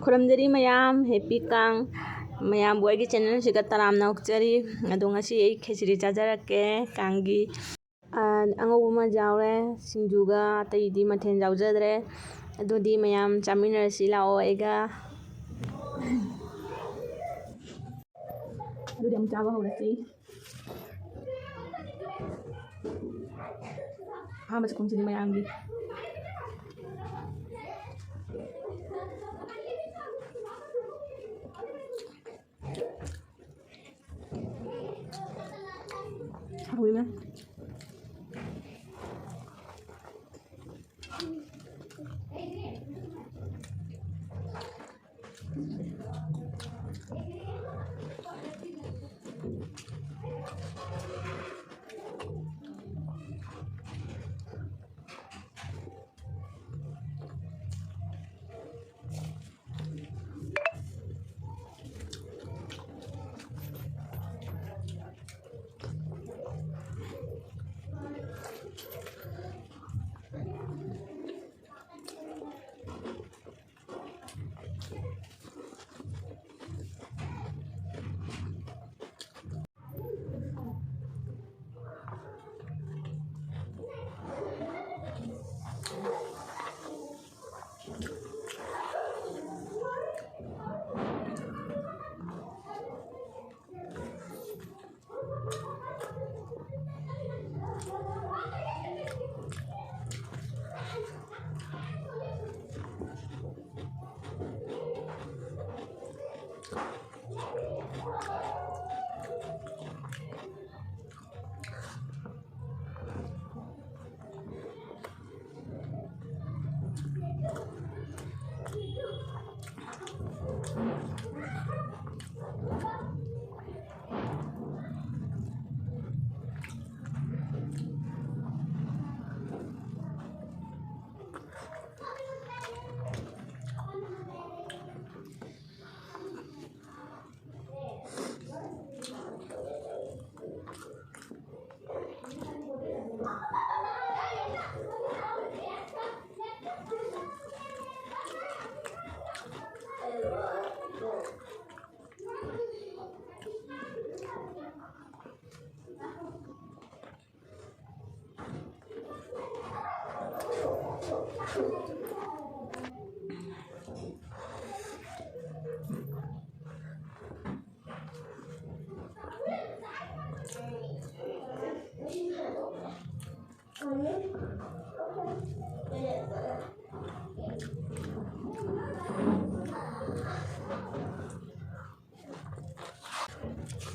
खुरमजरी mayam happy kang mayam boy की channel से ताराम नौकचरी अदोंगासी एक खिचड़ी चाजरके kangi angau ma jawre singjuga ataydi mathen jawjadre adodi mayam chaminasi lao ega adodi am chawa horasi ha ma chakum chini mayam gi Ui mà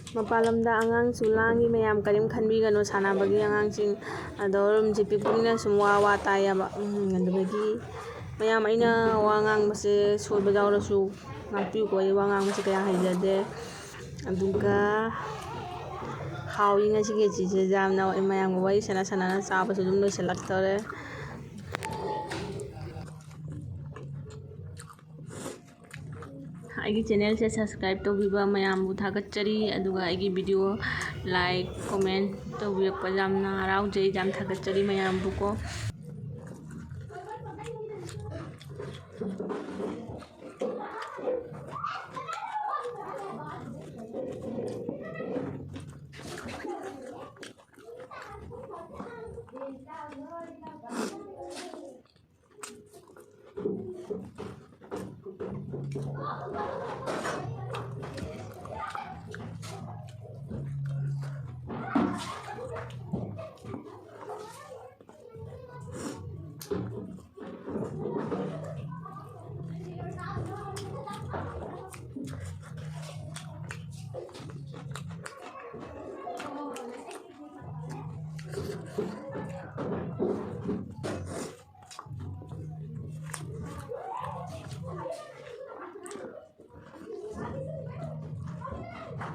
Mapalamda angang sulangi mayam karim khanbigano sanabagi angangsing adorum jipipuna sumwa wa tayaba andubagi mayam aina wangang mase soiba jawrasu ngakpiu ko wangang mase kaya haijade aduga hawi ngasi ke chije jamna mayam go wai sana sana chaba su dum loisalaktore आइगी channel से subscribe तौबीबा मयामबु थागतचरी अदुगा आइगी video like comment तौबीरक्पा जामना हराउजै जाम थागतचरी मयामबु को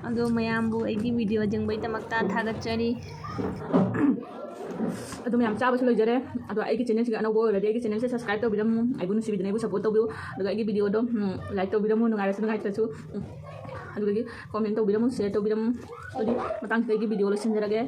अदो मयामबु आइगी वीडियो जंगबैदमक्ता थागतचरी अदो मयाम चाबसु लोइजरे अदो आइगी चैनल से अनौबो ओरदि आइगी चैनल से सब्सक्राइब तौबिरमु आइबु नुसिबिदने आइबु सपोर्ट तौबिउ अदो आइगी वीडियो दो लाइक तौबिरमु नुगारसु नुगाइत्रसु अदुगी कमेंट तौबिरमु शेयर तौबिरमु अदि मतंग आइगी वीडियो लोइसिनजरगे।